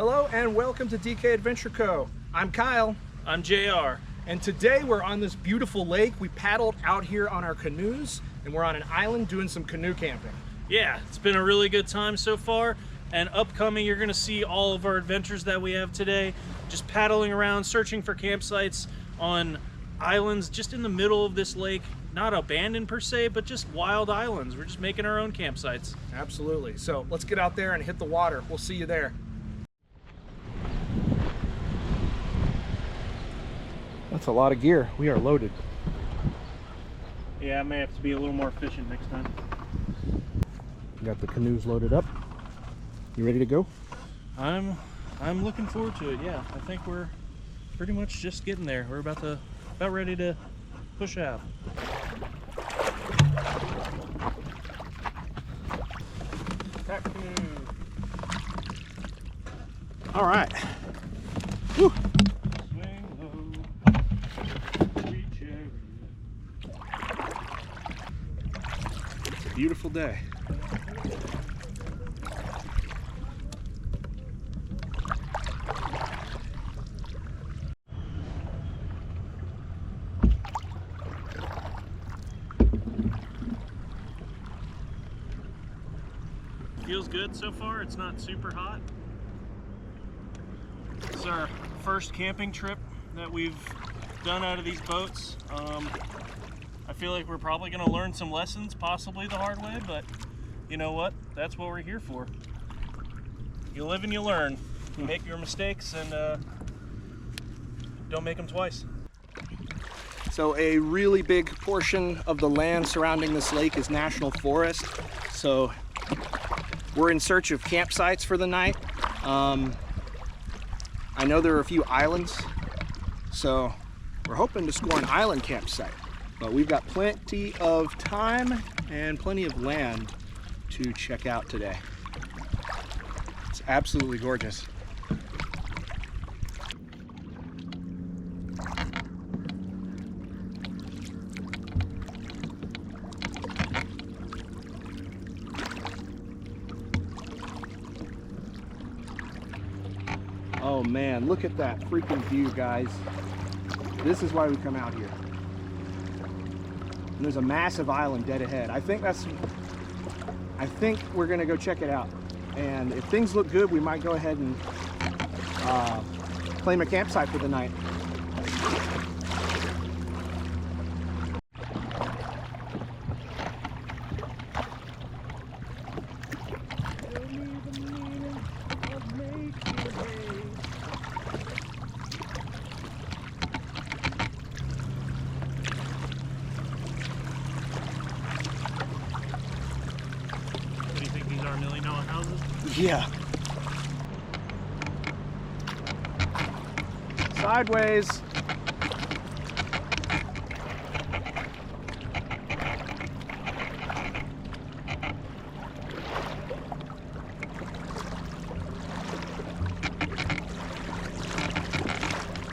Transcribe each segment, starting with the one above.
Hello and welcome to DK Adventure Co. I'm Kyle. I'm JR. And today we're on this beautiful lake. We paddled out here on our canoes and we're on an island doing some canoe camping. Yeah, it's been a really good time so far. And upcoming, you're gonna see all of our adventures that we have today. Just paddling around, searching for campsites on islands just in the middle of this lake. Not abandoned per se, but just wild islands. We're just making our own campsites. Absolutely. So let's get out there and hit the water. We'll see you there. That's a lot of gear. We are loaded. Yeah, I may have to be a little more efficient next time. Got the canoes loaded up. You ready to go? I'm looking forward to it. Yeah, I think we're pretty much just getting there. We're about ready to push out. All right. Woo. It's a beautiful day. Feels good so far. It's not super hot. It's our first camping trip that we've done out of these boats. I feel like we're probably going to learn some lessons, possibly the hard way, but you know what? That's what we're here for. You live and you learn. You make your mistakes and don't make them twice. So a really big portion of the land surrounding this lake is national forest. So we're in search of campsites for the night. I know there are a few islands, so we're hoping to score an island campsite. But we've got plenty of time and plenty of land to check out today. It's absolutely gorgeous. Oh man, look at that freaking view, guys. This is why we come out here. And there's a massive island dead ahead. I think we're gonna go check it out. And if things look good, we might go ahead and claim a campsite for the night. $1,000,000 houses? Yeah. Sideways.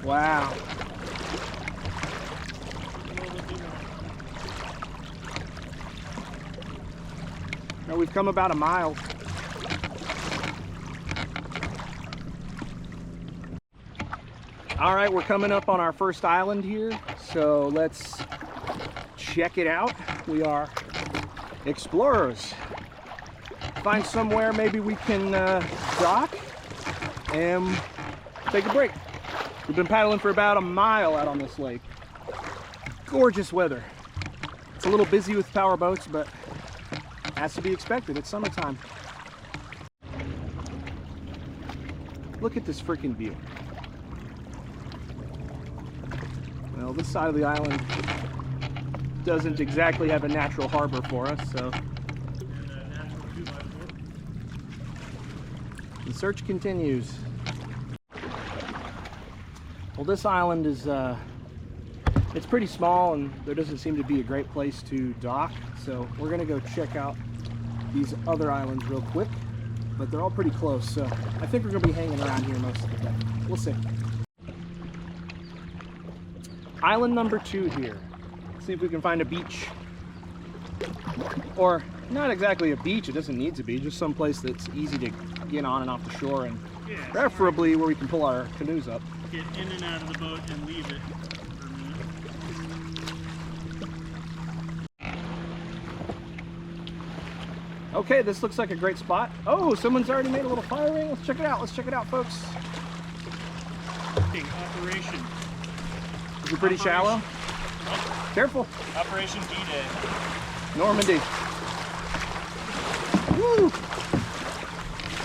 Wow. Now we've come about a mile. All right, we're coming up on our first island here, so let's check it out. We are explorers. Find somewhere maybe we can dock and take a break. We've been paddling for about a mile out on this lake. Gorgeous weather. It's a little busy with power boats, but has to be expected. It's summertime. Look at this freaking view. Well, this side of the island doesn't exactly have a natural harbor for us, so the search continues. Well, this island is it's pretty small and there doesn't seem to be a great place to dock, so we're gonna go check out these other islands real quick, but they're all pretty close, so I think we're gonna be hanging around here most of the day. We'll see. Island number 2 here. Let's see if we can find a beach. Or not exactly a beach, it doesn't need to be, just some place that's easy to get on and off the shore and Yeah, preferably where we can pull our canoes up. get in and out of the boat and leave it for a minute. Okay, this looks like a great spot. Oh, someone's already made a little fire ring. Let's check it out. Let's check it out, folks. Operation. Is it pretty shallow? Careful. Operation D-Day. Normandy. Woo!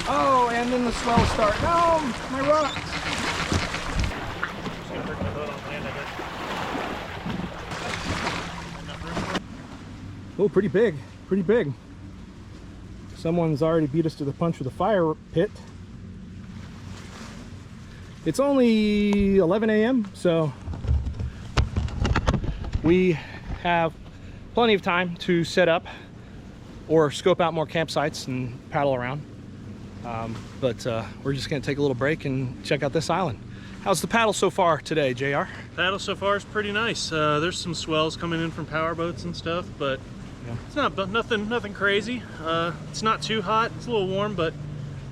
Oh, and then the swells start. No, my rocks. Just gonna bring the boat on land, I guess. Enough room for it? Oh, pretty big. Pretty big. Someone's already beat us to the punch with a fire pit. It's only 11 a.m., so we have plenty of time to set up or scope out more campsites and paddle around. But we're just gonna take a little break and check out this island. How's the paddle so far today, JR? Paddle so far is pretty nice. There's some swells coming in from power boats and stuff, but Yeah. it's not nothing crazy. It's not too hot. It's a little warm, but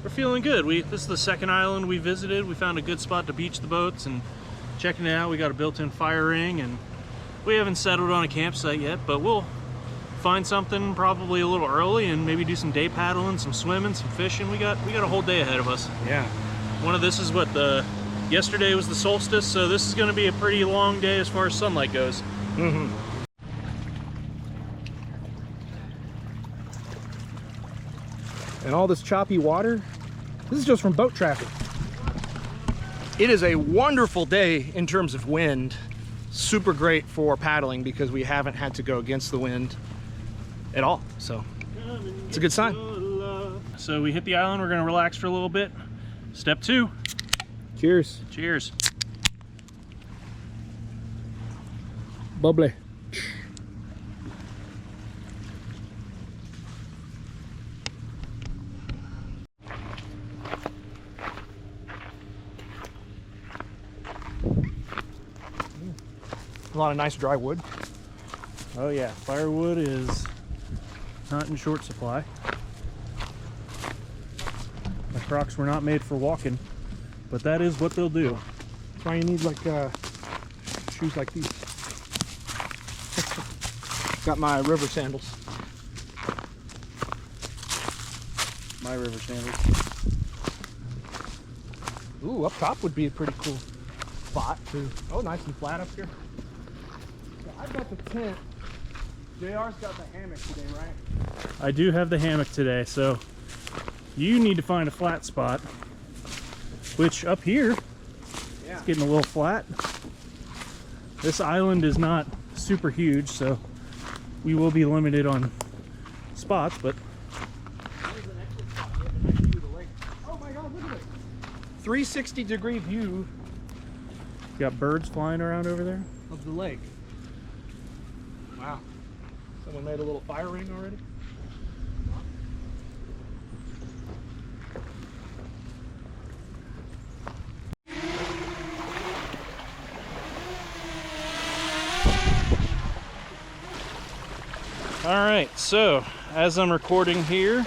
we're feeling good. This is the second island we visited. We found a good spot to beach the boats and checking it out. We got a built-in fire ring, and we haven't settled on a campsite yet, but we'll find something probably a little early and maybe do some day paddling, some swimming, some fishing. We got a whole day ahead of us. Yeah. One of this is what yesterday was the solstice, so this is going to be a pretty long day as far as sunlight goes. Mm-hmm. And all this choppy water, this is just from boat traffic. It is a wonderful day in terms of wind. Super great for paddling because we haven't had to go against the wind at all. So it's a good sign. So we hit the island, we're going to relax for a little bit. Step 2. Cheers. Cheers. Bubbly. A lot of nice dry wood. Oh yeah, firewood is not in short supply. My Crocs were not made for walking, but that is what they'll do. That's why you need like shoes like these. Got my river sandals. My river sandals. Ooh, up top would be a pretty cool spot too. Oh, nice and flat up here. So I've got the tent. JR's got the hammock today, right? I do have the hammock today, so you need to find a flat spot, which up here, Yeah. it's getting a little flat. This island is not super huge, so we will be limited on spots, but There's an excellent spot. We have a nice view of the lake. Oh my God, look at it. 360-degree view got birds flying around over there. of the lake. Wow. Someone made a little fire ring already? Alright, so as I'm recording here,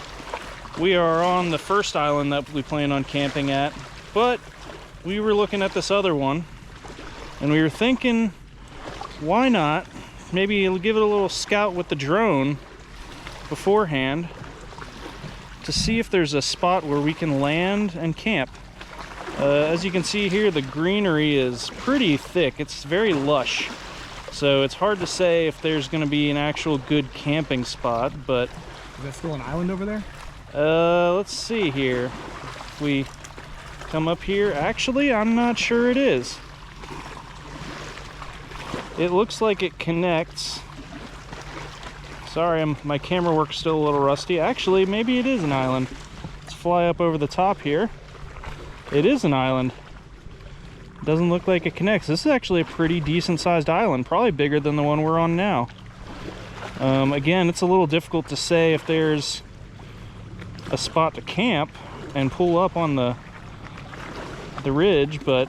we are on the first island that we plan on camping at, but we were looking at this other one and we were thinking, why not maybe give it a little scout with the drone beforehand to see if there's a spot where we can land and camp. As you can see here, the greenery is pretty thick. It's very lush. So it's hard to say if there's going to be an actual good camping spot, but Is that still an island over there? let's see here. If we come up here, actually, I'm not sure it is. It looks like it connects. Sorry, my camera work's still a little rusty. Actually, maybe it is an island. Let's fly up over the top here. It is an island. Doesn't look like it connects. This is actually a pretty decent sized island, probably bigger than the one we're on now. Again, it's a little difficult to say if there's a spot to camp and pull up on the ridge, but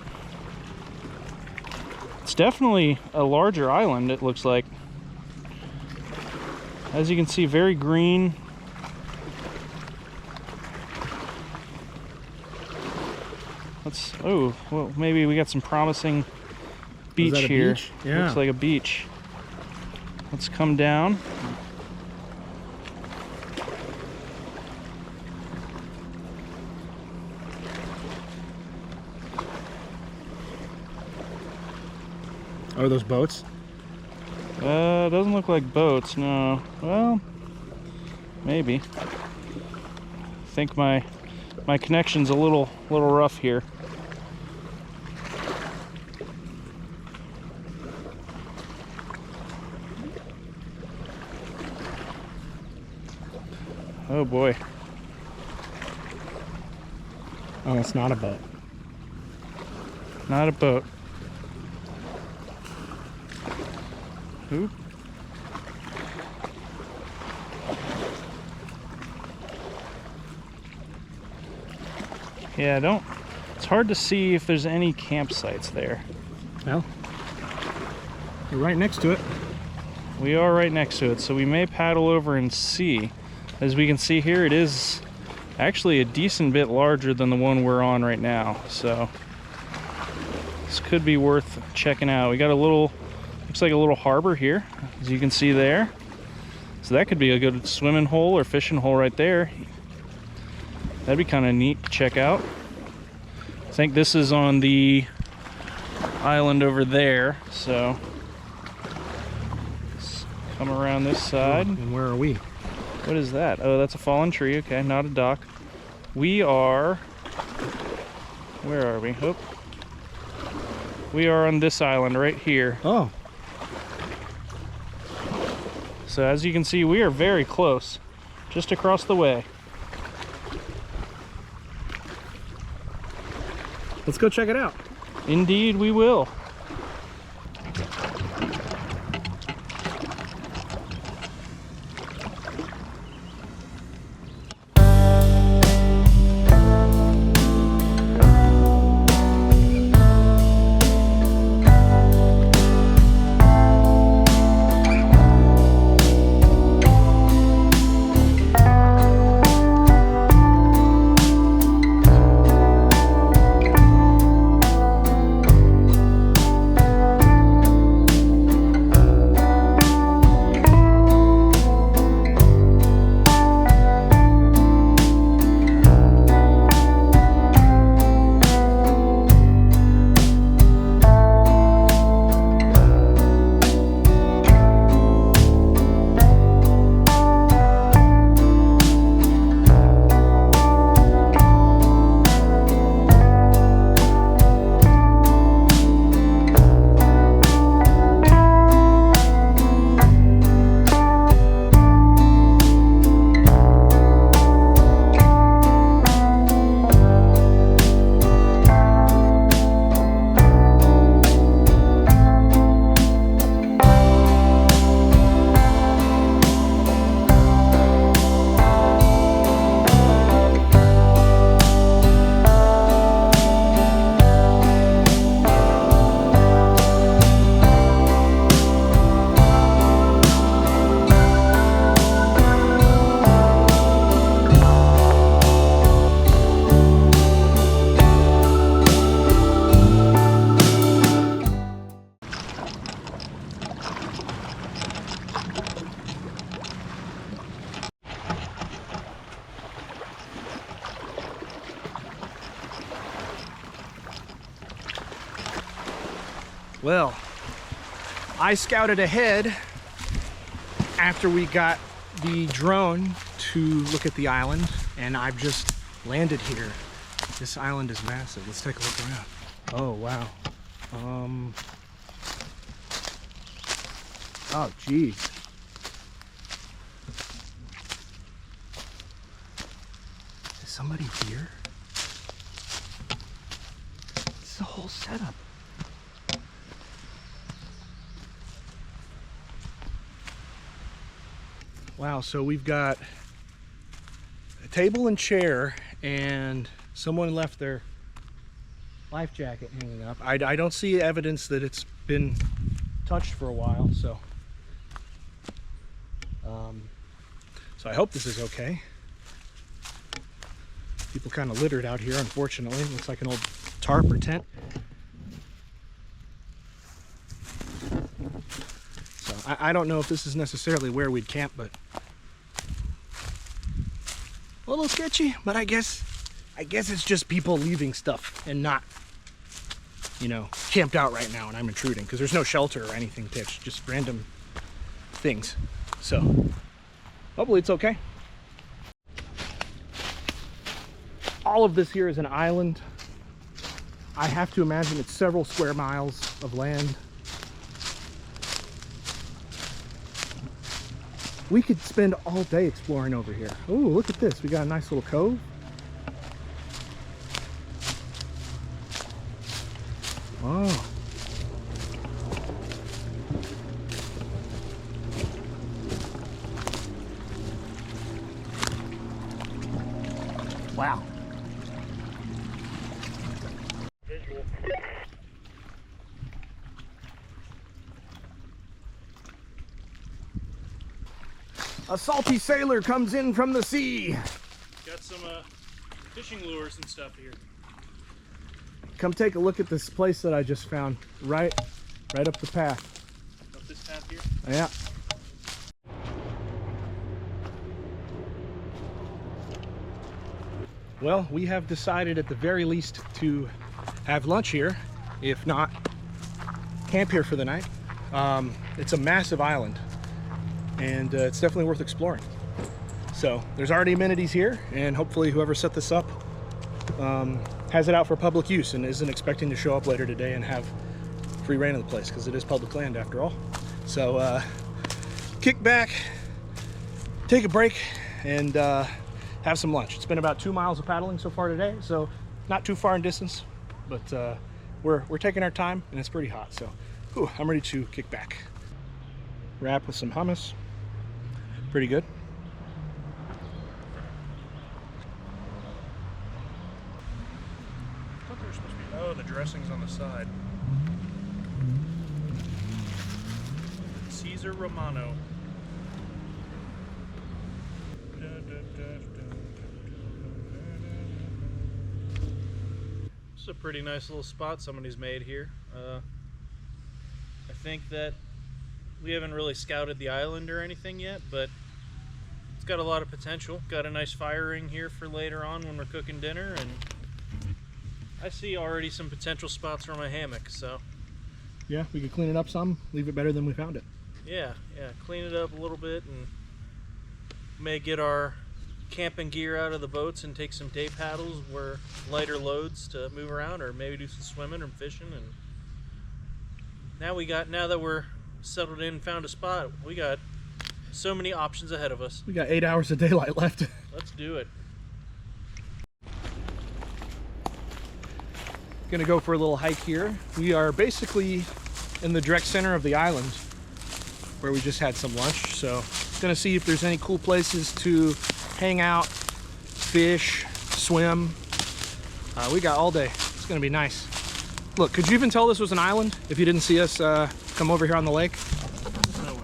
it's definitely a larger island, it looks like. As you can see, very green. let's, oh, well, maybe we got some promising beach that a here. beach? Yeah. Looks like a beach. Let's come down. Oh, those boats? Doesn't look like boats, no. Well, maybe. I think my connection's a little rough here. Oh boy. Oh, it's not a boat. Not a boat. Oop. Yeah, it's hard to see if there's any campsites there. Well, you're right next to it. We are right next to it, so we may paddle over and see. As we can see here, it is actually a decent bit larger than the one we're on right now, so this could be worth checking out. We got a little, looks like a little harbor here, as you can see there. So that could be a good swimming hole or fishing hole right there. That'd be kind of neat to check out. I think this is on the island over there, so let's come around this side. And where are we? What is that? Oh, that's a fallen tree. Okay, not a dock. We are, where are we? Oh, we are on this island right here. Oh. So as you can see, we are very close, just across the way. Let's go check it out. Indeed, we will. Well, I scouted ahead after we got the drone to look at the island, and I've just landed here. This island is massive. Let's take a look around. Oh, wow. Oh, geez. Is somebody here? This is a whole setup. Wow, so we've got a table and chair, and someone left their life jacket hanging up. I don't see evidence that it's been touched for a while, so I hope this is okay. People kind of littered out here, unfortunately. It looks like an old tarp or tent. So I don't know if this is necessarily where we'd camp, but a little sketchy. But I guess it's just people leaving stuff and not, you know, camped out right now and I'm intruding, because there's no shelter or anything pitched, just random things. So hopefully it's okay. All of this here is an island. I have to imagine it's several square miles of land. We could spend all day exploring over here. Ooh, look at this. We got a nice little cove. Oh. Wow. A salty sailor comes in from the sea. Got some fishing lures and stuff here. Come take a look at this place that I just found. Right up the path. Up this path here? Yeah. Well, we have decided at the very least to have lunch here, if not camp here for the night. It's a massive island, and it's definitely worth exploring. So there's already amenities here, and hopefully whoever set this up has it out for public use and isn't expecting to show up later today and have free reign of the place, because it is public land after all. So kick back, take a break, and have some lunch. It's been about 2 miles of paddling so far today, so not too far in distance, but we're taking our time, and it's pretty hot, so I'm ready to kick back. Wrap with some hummus. Pretty good. I thought there was supposed to be, oh, the dressing's on the side. Caesar Romano. This is a pretty nice little spot somebody's made here. I think that we haven't really scouted the island or anything yet, but it's got a lot of potential. Got a nice fire ring here for later on when we're cooking dinner, and I see already some potential spots for my hammock, so. Yeah, we could clean it up some, leave it better than we found it. Yeah, clean it up a little bit, and may get our camping gear out of the boats and take some day paddles where lighter loads to move around, or maybe do some swimming or fishing. And now that we're settled in and found a spot, we got so many options ahead of us. We got 8 hours of daylight left. Let's do it. Gonna go for a little hike here. We are basically in the direct center of the island where we just had some lunch, so gonna see if there's any cool places to hang out, fish, swim. We got all day. It's gonna be nice. Look, could you even tell this was an island if you didn't see us come over here on the lake? No way.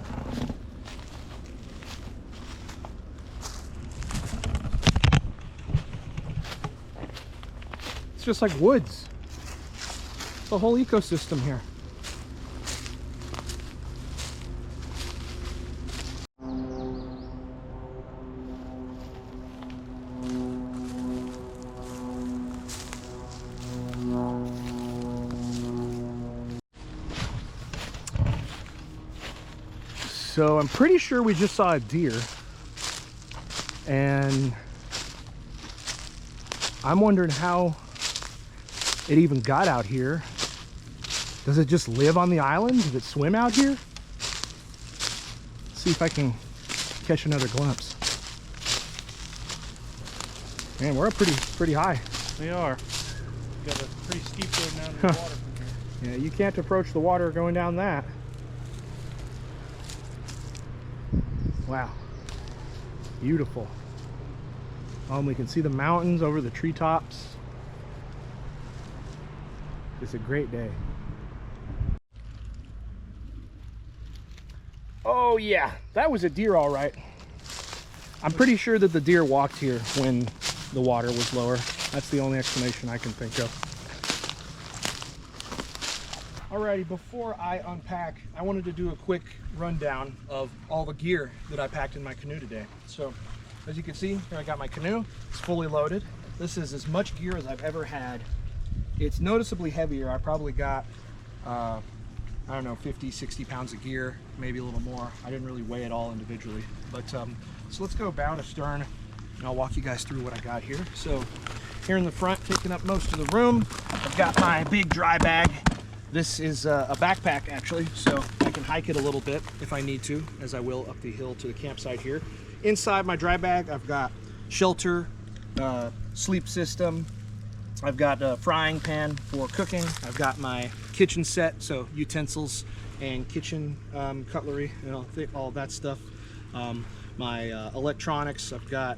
It's just like woods. The whole ecosystem here. So I'm pretty sure we just saw a deer, and I'm wondering how it even got out here. Does it just live on the island? Does it swim out here? Let's see if I can catch another glimpse. Man, we're up pretty high. We are. Got a pretty steep road down to the water from here. Yeah, you can't approach the water going down that. Wow, beautiful. We can see the mountains over the treetops. It's a great day. Oh yeah, that was a deer all right. I'm pretty sure that the deer walked here when the water was lower. That's the only explanation I can think of. Alrighty, before I unpack, I wanted to do a quick rundown of all the gear that I packed in my canoe today. So, as you can see, here I got my canoe. It's fully loaded. This is as much gear as I've ever had. It's noticeably heavier. I probably got, I don't know, 50, 60 pounds of gear, maybe a little more. I didn't really weigh it all individually. But, so let's go bow to stern, and I'll walk you guys through what I got here. So, here in the front, taking up most of the room, I've got my big dry bag. This is a backpack, actually, so I can hike it a little bit if I need to, as I will up the hill to the campsite here. Inside my dry bag, I've got shelter, sleep system. I've got a frying pan for cooking. I've got my kitchen set, so utensils and kitchen cutlery, you know, all that stuff. My electronics, I've got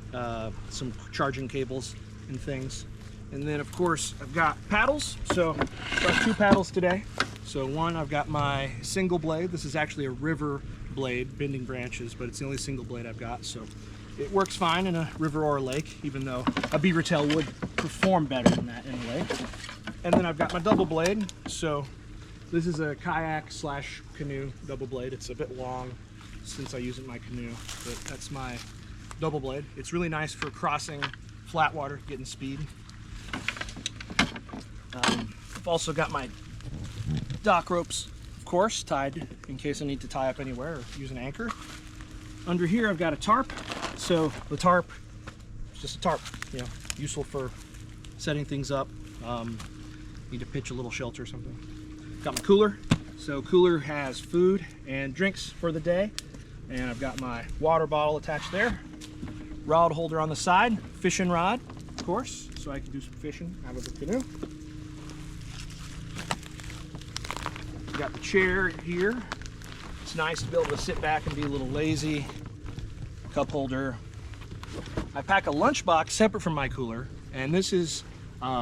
some charging cables and things. And then, of course, I've got paddles. So I've got 2 paddles today. So one, I've got my single blade. This is actually a river blade, bending branches, but it's the only single blade I've got. So it works fine in a river or a lake, even though a beaver tail would perform better than that in a lake. And then I've got my double blade. So this is a kayak slash canoe double blade. It's a bit long since I use it in my canoe, but that's my double blade. It's really nice for crossing flat water, getting speed. I've also got my dock ropes, of course, tied in case I need to tie up anywhere or use an anchor. Under here I've got a tarp. So the tarp is just a tarp, you know, useful for setting things up. Need to pitch a little shelter or something. Got my cooler. So cooler has food and drinks for the day. And I've got my water bottle attached there. Rod holder on the side, fishing rod, of course, so I can do some fishing out of the canoe. Got the chair here. It's nice to be able to sit back and be a little lazy. Cup holder. I pack a lunchbox separate from my cooler, and this is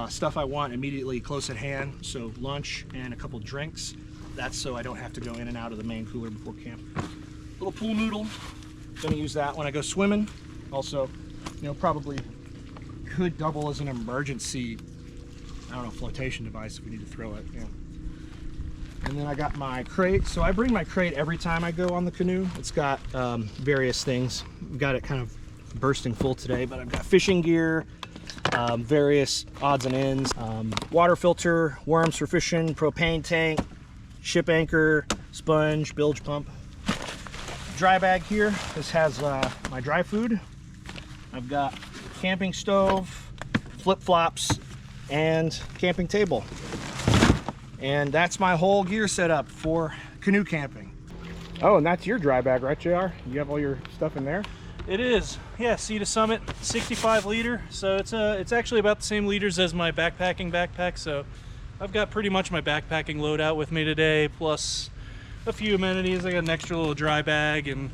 stuff I want immediately close at hand. So lunch and a couple drinks. That's so I don't have to go in and out of the main cooler before camp. Little pool noodle. Gonna use that when I go swimming. Also, you know, probably could double as an emergency, I don't know, flotation device if we need to throw it. Yeah. And then I got my crate. So I bring my crate every time I go on the canoe. It's got various things. I've got it kind of bursting full today, but I've got fishing gear, various odds and ends, water filter, worms for fishing, propane tank, ship anchor, sponge, bilge pump. Dry bag here. This has my dry food. I've got camping stove, flip-flops, and camping table. And that's my whole gear setup for canoe camping. Oh, and that's your dry bag, right, JR? You have all your stuff in there? It is, yeah. Sea to Summit, 65 liter. So it's actually about the same liters as my backpacking backpack. So I've got pretty much my backpacking load out with me today, plus a few amenities. I got an extra little dry bag and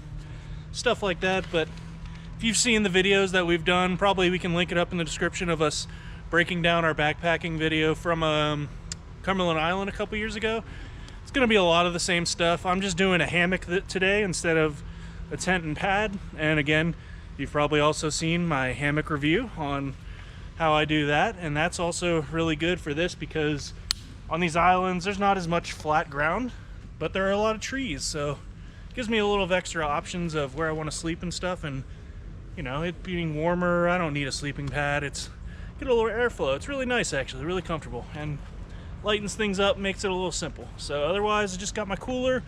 stuff like that. But if you've seen the videos that we've done, probably we can link it up in the description of us breaking down our backpacking video from Cumberland Island a couple years ago. It's gonna be a lot of the same stuff. I'm just doing a hammock today instead of a tent and pad. And again, you've probably also seen my hammock review on how I do that. And that's also really good for this because on these islands, there's not as much flat ground, but there are a lot of trees. So it gives me a little of extra options of where I want to sleep and stuff. And you know, it being warmer, I don't need a sleeping pad. It's get a little airflow. It's really nice, actually, really comfortable. And lightens things up, makes it a little simple. So otherwise, I just got my cooler,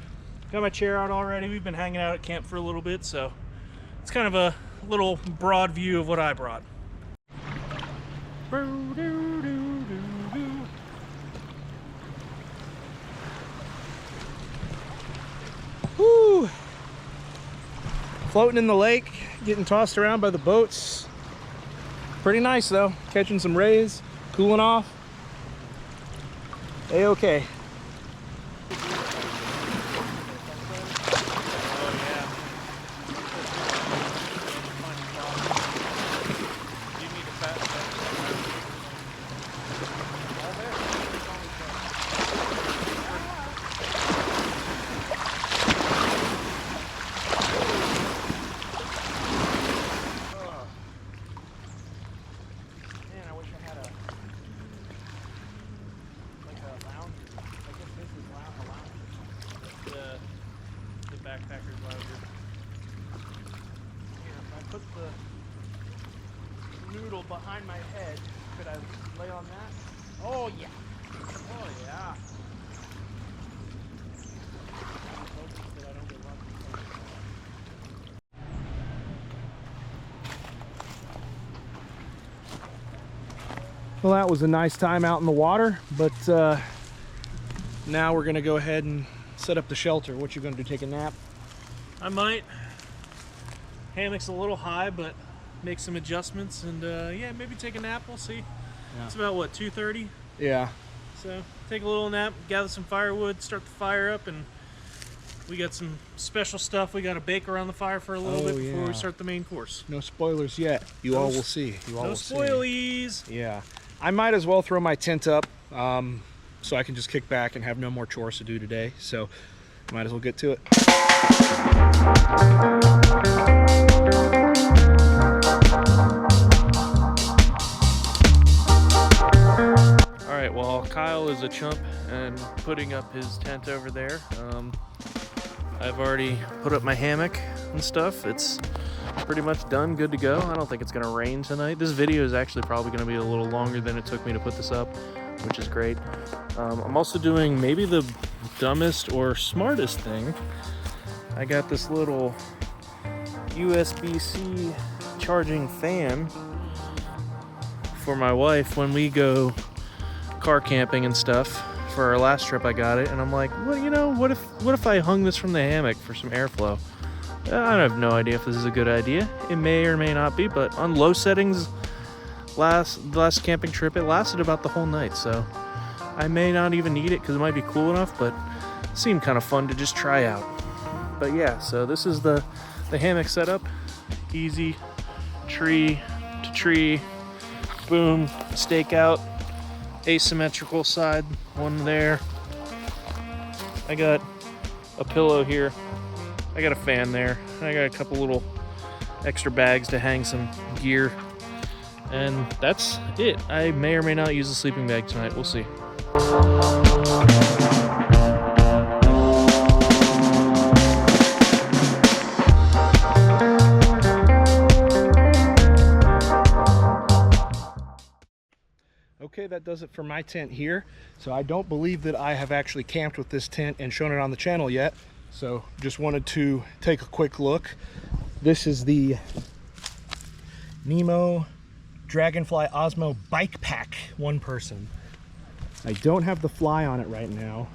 got my chair out already. We've been hanging out at camp for a little bit, so it's kind of a little broad view of what I brought. Woo! Floating in the lake, getting tossed around by the boats. Pretty nice though, catching some rays, cooling off. A-okay. backpacker's lounger. Here, if I put the noodle behind my head, could I lay on that? Oh yeah. Oh yeah. Well, that was a nice time out in the water, but now we're gonna go ahead and set up the shelter. What you gonna do, take a nap? I might. Hammock's a little high, but make some adjustments and yeah, maybe take a nap, we'll see. Yeah. It's about what, 2:30? Yeah. So take a little nap, gather some firewood, start the fire up, and we got some special stuff we got to bake around the fire for a little bit before we start the main course. No spoilers yet. You all will see. You all will see. No spoilies. Yeah. I might as well throw my tent up so I can just kick back and have no more chores to do today. So might as well get to it. All right, well, Kyle is a chump and putting up his tent over there. I've already put up my hammock and stuff. It's pretty much done, good to go. I don't think it's gonna rain tonight. This video is actually probably gonna be a little longer than it took me to put this up, which is great. I'm also doing maybe the dumbest or smartest thing. I got this little USB-C charging fan for my wife when we go car camping and stuff. For our last trip I got it, and I'm like, well, you know, what if I hung this from the hammock for some airflow? I have no idea if this is a good idea. It may or may not be, but on low settings, the last camping trip, it lasted about the whole night, so I may not even need it because it might be cool enough, but it seemed kind of fun to just try out. But yeah, so this is the hammock setup. Easy, tree to tree, boom, stake out, asymmetrical side, one there. I got a pillow here. I got a fan there. I got a couple little extra bags to hang some gear. And that's it. I may or may not use a sleeping bag tonight. We'll see. Okay, that does it for my tent here. So I don't believe that I have actually camped with this tent and shown it on the channel yet. So just wanted to take a quick look. This is the Nemo Dragonfly Osmo Bike Pack, one person. I don't have the fly on it right now.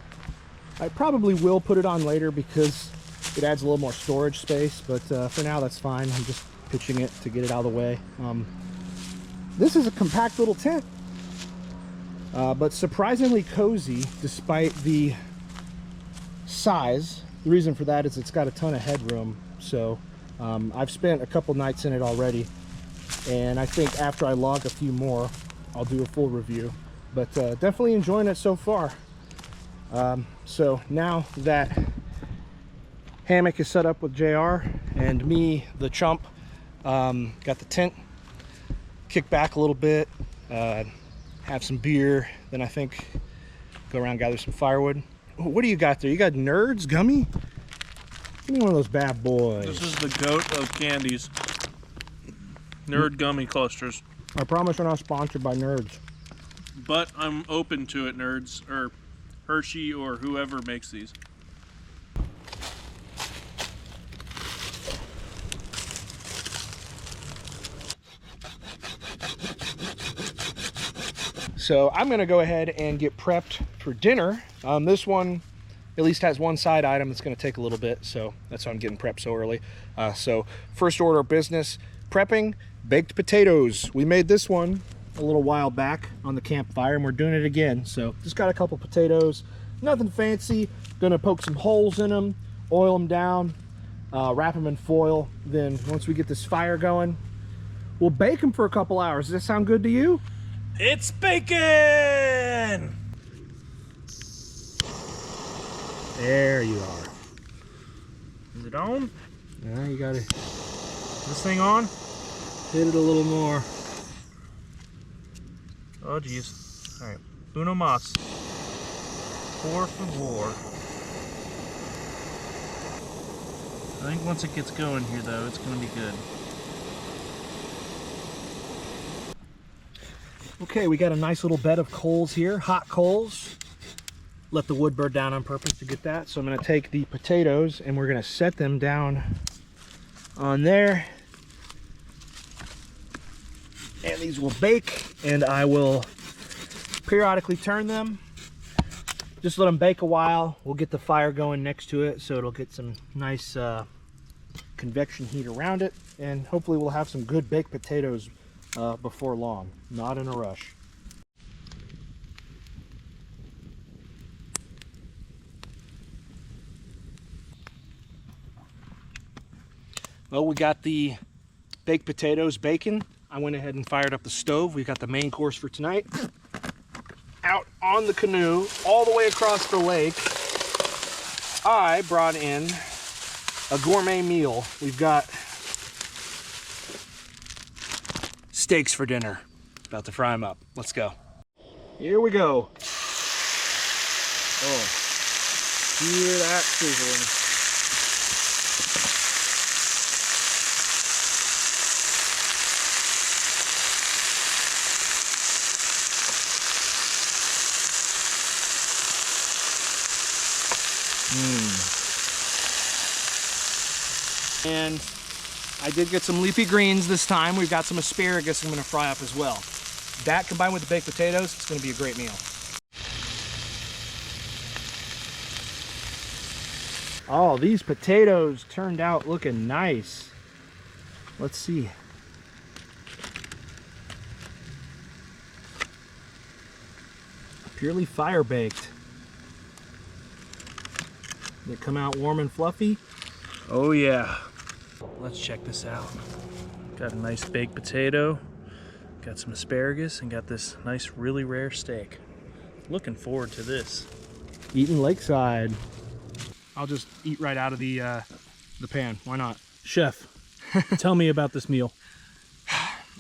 I probably will put it on later because it adds a little more storage space, but for now that's fine. I'm just pitching it to get it out of the way. This is a compact little tent. But surprisingly cozy despite the size. The reason for that is it's got a ton of headroom. So I've spent a couple nights in it already, and I think after I log a few more, I'll do a full review. But definitely enjoying it so far. So now that hammock is set up with JR and me, the chump, got the tent, kick back a little bit, have some beer, then I think go around, gather some firewood. What do you got there? You got Nerds gummy? Give me one of those bad boys. This is the goat of candies. Nerd gummy clusters. I promise we're not sponsored by Nerds. But I'm open to it, Nerds, or Hershey, or whoever makes these. So I'm gonna go ahead and get prepped for dinner. This one at least has one side item that's gonna take a little bit, so that's why I'm getting prepped so early. So first order of business, prepping baked potatoes. We made this one a little while back on the campfire and we're doing it again. So just got a couple potatoes, nothing fancy. Gonna poke some holes in them, oil them down, wrap them in foil. Then once we get this fire going, we'll bake them for a couple hours. Does that sound good to you? It's bacon! There you are. Is it on? Yeah, you gotta Is this thing on? hit it a little more. Oh, geez. All right. Uno mas. Por favor. I think once it gets going here though, it's gonna be good. Okay, we got a nice little bed of coals here, hot coals. Let the wood burn down on purpose to get that. So I'm gonna take the potatoes and we're gonna set them down on there. And these will bake, and I will periodically turn them. Just let them bake a while. We'll get the fire going next to it so it'll get some nice convection heat around it, and hopefully we'll have some good baked potatoes before long. Not in a rush. Well, we got the baked potatoes baking. I went ahead and fired up the stove. We've got the main course for tonight. Out on the canoe, all the way across the lake, I brought in a gourmet meal. We've got steaks for dinner. About to fry them up. Let's go. Here we go. Oh, hear that sizzling. And I did get some leafy greens this time. We've got some asparagus I'm going to fry up as well. That combined with the baked potatoes, it's going to be a great meal. Oh, these potatoes turned out looking nice. Let's see. Purely fire baked. They come out warm and fluffy. Oh yeah. Let's check this out. Got a nice baked potato, got some asparagus, and got this nice really rare steak. Looking forward to this. Eating lakeside. I'll just eat right out of the pan. Why not? Chef, tell me about this meal.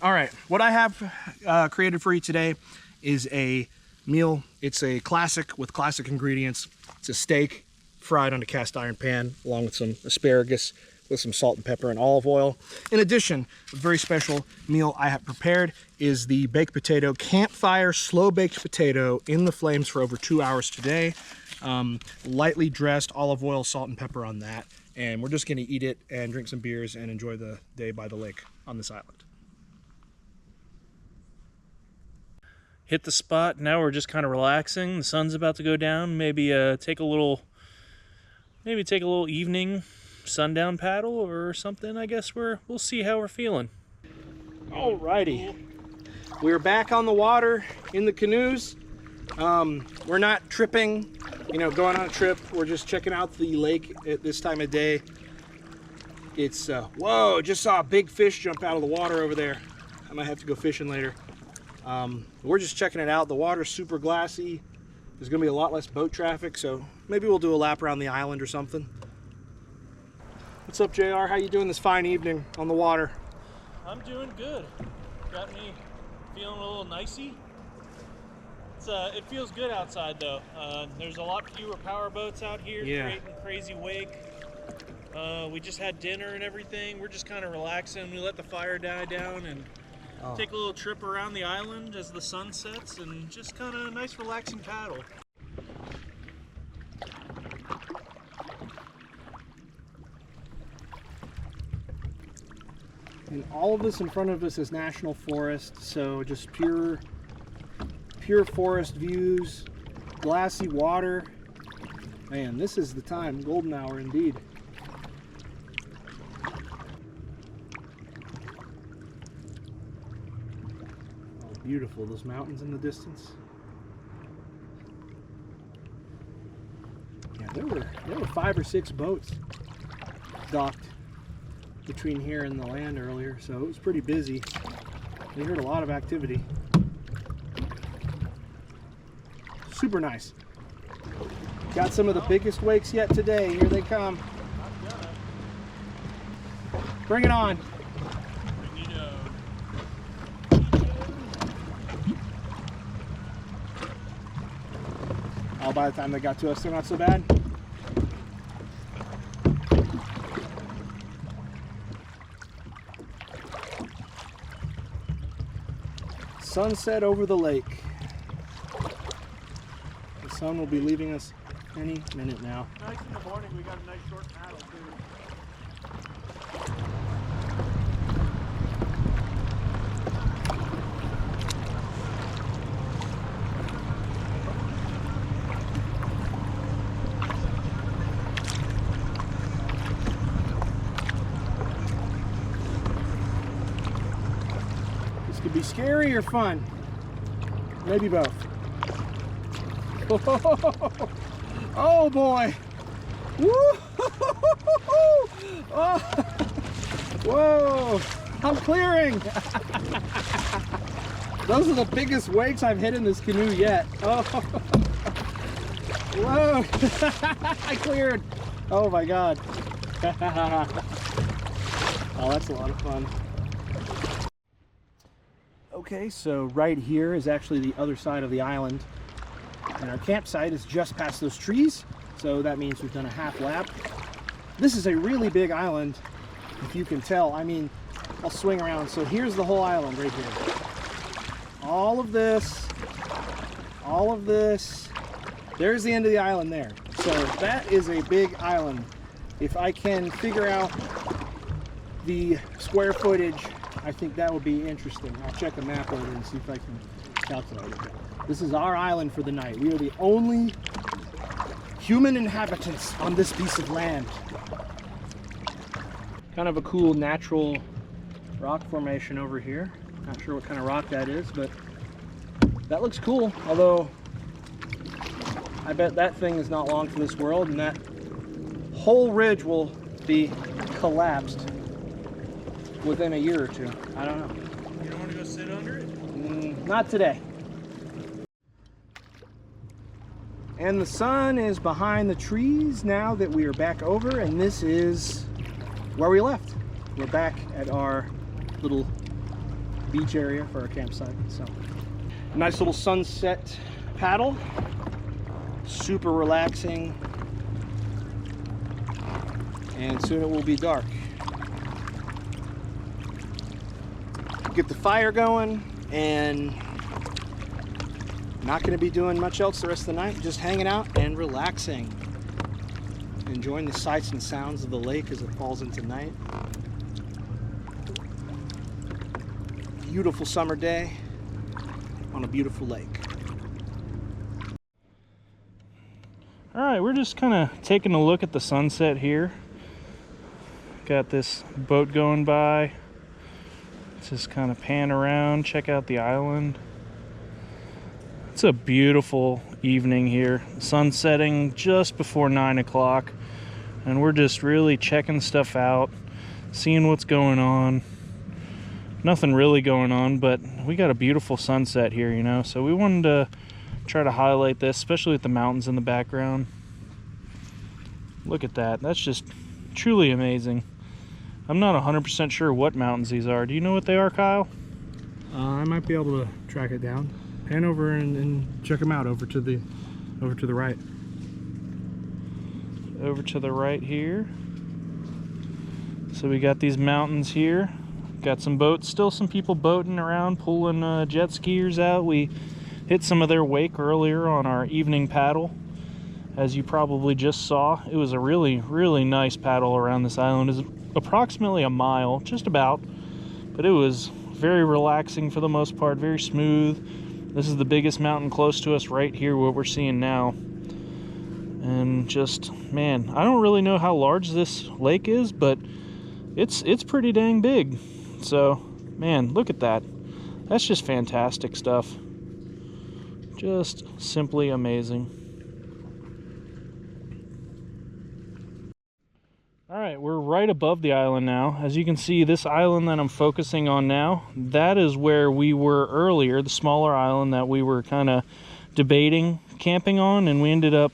All right, what I have created for you today is a meal. It's a classic with classic ingredients. It's a steak fried on a cast iron pan along with some asparagus with some salt and pepper and olive oil. In addition, a very special meal I have prepared is the baked potato, campfire slow baked potato in the flames for over 2 hours today. Lightly dressed olive oil, salt and pepper on that. And we're just gonna eat it and drink some beers and enjoy the day by the lake on this island. Hit the spot. Now we're just kind of relaxing. The sun's about to go down. Maybe take a little evening sundown paddle or something. I guess we'll see how we're feeling. Alrighty, we're back on the water in the canoes. We're not tripping, going on a trip. We're just checking out the lake at this time of day. It's whoa, just saw a big fish jump out of the water over there. I might have to go fishing later. We're just checking it out. The water's super glassy. There's gonna be a lot less boat traffic, so maybe we'll do a lap around the island or something. What's up, JR? How you doing this fine evening on the water? I'm doing good. Got me feeling a little nicey. It feels good outside though. There's a lot fewer power boats out here creating crazy wake. We just had dinner and everything. We're just kind of relaxing. We let the fire die down and take a little trip around the island as the sun sets, and just kind of a nice relaxing paddle. And all of this in front of us is national forest, so just pure forest views, glassy water. Man, this is the time, golden hour indeed. Oh, beautiful, those mountains in the distance. Yeah, there were 5 or 6 boats docked between here and the land earlier, so it was pretty busy. We heard a lot of activity. Super nice. Got some of the biggest wakes yet today. Here they come. Bring it on. Oh, by the time they got to us, they're not so bad. sunset over the lake. The sun will be leaving us any minute now. Nice in the morning, we got a nice short paddle too. This could be scary or fun. Maybe both. Oh boy! Woo! Oh. Whoa! I'm clearing! Those are the biggest wakes I've hit in this canoe yet. Oh! Whoa! I cleared! Oh my god! Oh, that's a lot of fun. Okay, so right here is actually the other side of the island. And our campsite is just past those trees, so that means we've done a half lap. This is a really big island, if you can tell. I mean, I'll swing around. So here's the whole island right here. All of this, there's the end of the island there. So that is a big island. If I can figure out the square footage, I think that would be interesting. I'll check the map later and see if I can calculate it. This is our island for the night. We are the only human inhabitants on this piece of land. Kind of a cool natural rock formation over here. Not sure what kind of rock that is, but that looks cool. Although, I bet that thing is not long for this world, and that whole ridge will be collapsed within a year or two. I don't know. You don't want to go sit under it? Not today. And the sun is behind the trees now that we are back over, and this is where we left. We're back at our little beach area for our campsite. So, a nice little sunset paddle, super relaxing, and soon it will be dark. Get the fire going, and not going to be doing much else the rest of the night, just hanging out and relaxing, enjoying the sights and sounds of the lake as it falls into night. Beautiful summer day on a beautiful lake. All right, we're just kind of taking a look at the sunset here. Got this boat going by. Let's just kind of pan around, check out the island. It's a beautiful evening here. Sun setting just before 9 o'clock, and we're just really checking stuff out, seeing what's going on. Nothing really going on, but we got a beautiful sunset here, you know, so we wanted to try to highlight this, especially with the mountains in the background. Look at that. That's just truly amazing. I'm not 100% sure what mountains these are. Do you know what they are, Kyle? I might be able to track it down. Pan over and check them out over to the right. Over to the right here. So we got these mountains here. Got some boats, still some people boating around, pulling jet skiers out. We hit some of their wake earlier on our evening paddle. As you probably just saw, it was a really, really nice paddle around this island. It was approximately a mile, just about, but it was very relaxing for the most part, very smooth. This is the biggest mountain close to us right here, what we're seeing now. And just, man, I don't really know how large this lake is, but it's pretty dang big. So, man, look at that. That's just fantastic stuff. Just simply amazing. All right, we're right above the island now. As you can see, this island that I'm focusing on now, that is where we were earlier, the smaller island that we were kind of debating camping on, and we ended up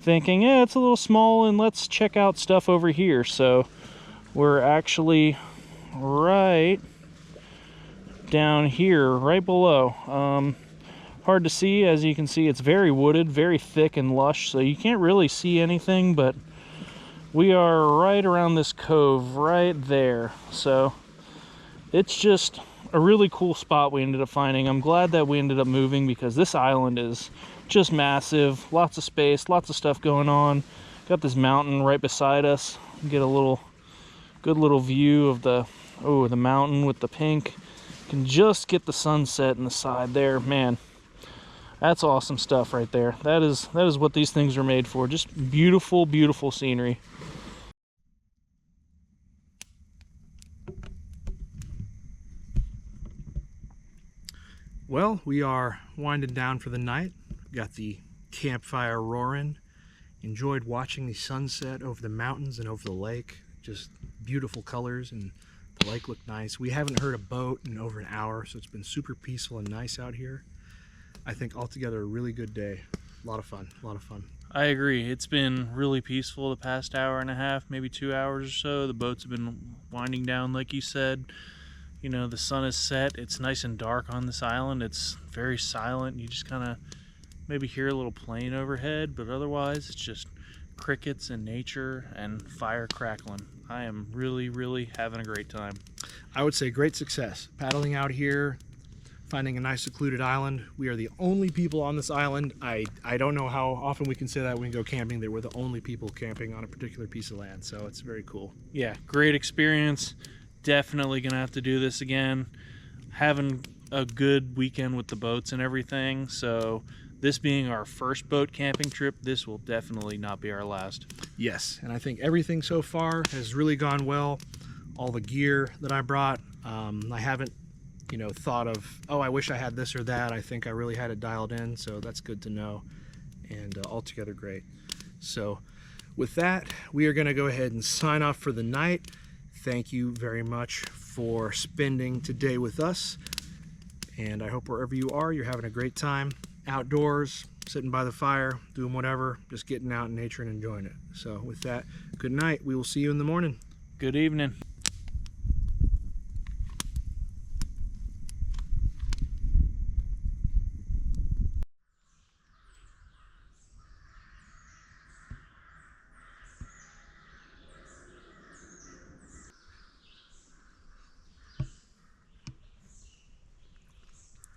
thinking, yeah, it's a little small and let's check out stuff over here. So we're actually right down here, right below. Hard to see. As you can see, it's very wooded, very thick and lush, so you can't really see anything, but we are right around this cove right there. So it's just a really cool spot we ended up finding. I'm glad that we ended up moving because this island is just massive. Lots of space, lots of stuff going on. Got this mountain right beside us. Get a good little view of the mountain with the pink. Can just get the sunset in the side there. Man, that's awesome stuff right there. That is what these things are made for. Just beautiful, beautiful scenery. Well, we are winding down for the night. Got the campfire roaring. Enjoyed watching the sunset over the mountains and over the lake. Just beautiful colors, and the lake looked nice. We haven't heard a boat in over an hour, so it's been super peaceful and nice out here. I think altogether a really good day. A lot of fun, a lot of fun. I agree. It's been really peaceful the past hour and a half, maybe 2 hours or so. The boats have been winding down, like you said. You know, the sun is set. It's nice and dark on this island. It's very silent. You just kind of maybe hear a little plane overhead, but otherwise it's just crickets and nature and fire crackling. I am really, really having a great time. I would say great success. Paddling out here, finding a nice secluded island. We are the only people on this island. I don't know how often we can say that when we go camping, that we're the only people camping on a particular piece of land, so it's very cool. Yeah, great experience. Definitely gonna have to do this again. Having a good weekend with the boats and everything, so this being our first boat camping trip, this will definitely not be our last. Yes, and I think everything so far has really gone well. All the gear that I brought, I haven't, thought of, oh, I wish I had this or that. I think I really had it dialed in, so that's good to know, and altogether great. So with that, we are gonna go ahead and sign off for the night. Thank you very much for spending today with us, and I hope wherever you are, you're having a great time outdoors, sitting by the fire, doing whatever, just getting out in nature and enjoying it. So with that, good night. We will see you in the morning. Good evening.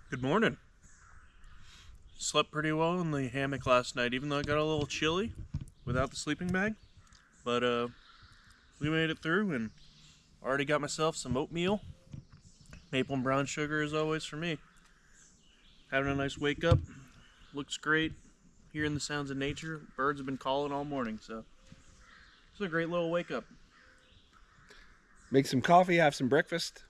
Good morning. Slept pretty well in the hammock last night, even though I got a little chilly without the sleeping bag. But we made it through, and already got myself some oatmeal. Maple and brown sugar as always for me. Having a nice wake up. Looks great. Hearing the sounds of nature. Birds have been calling all morning, so it's a great little wake up. Make some coffee, have some breakfast.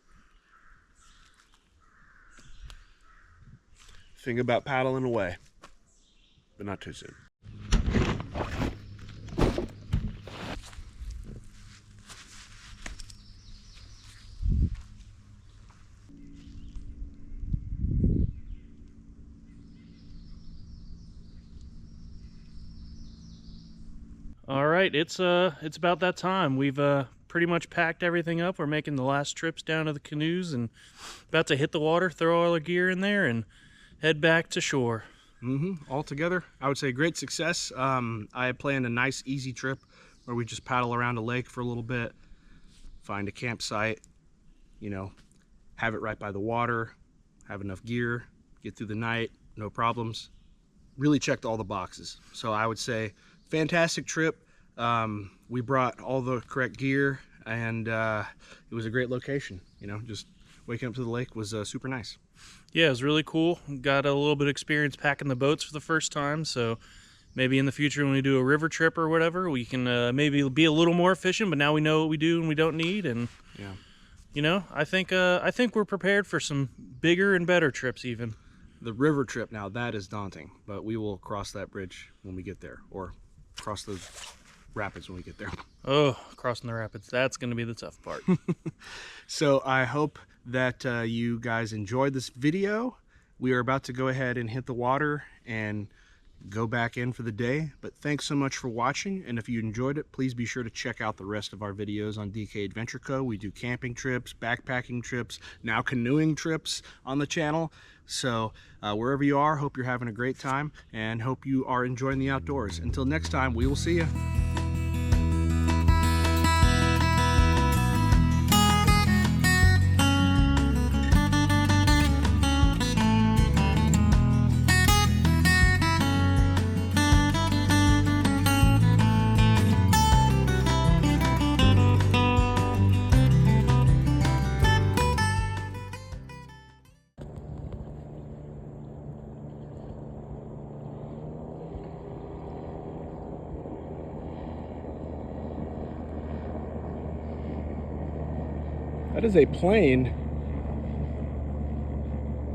Think about paddling away, but not too soon. All right, it's about that time. We've pretty much packed everything up. We're making the last trips down to the canoes and about to hit the water, throw all our gear in there, and head back to shore. Altogether, I would say great success. I had planned a nice, easy trip where we just paddle around a lake for a little bit, find a campsite, have it right by the water, have enough gear, get through the night, no problems. Really checked all the boxes. So I would say fantastic trip. We brought all the correct gear, and it was a great location. Just waking up to the lake was super nice. Yeah, it was really cool. Got a little bit of experience packing the boats for the first time, so maybe in the future when we do a river trip or whatever, we can maybe be a little more efficient, but now we know what we do and we don't need, and yeah. I think we're prepared for some bigger and better trips even. The river trip now, that is daunting, but we will cross that bridge when we get there, or cross those rapids when we get there. Oh, crossing the rapids, that's going to be the tough part. So I hope that you guys enjoyed this video. We are about to go ahead and hit the water and go back in for the day, but thanks so much for watching, and if you enjoyed it, please be sure to check out the rest of our videos on DK Adventure Co. We do camping trips, backpacking trips, now canoeing trips on the channel. So wherever you are, hope you're having a great time and hope you are enjoying the outdoors. Until next time, we will see you. That is a plane.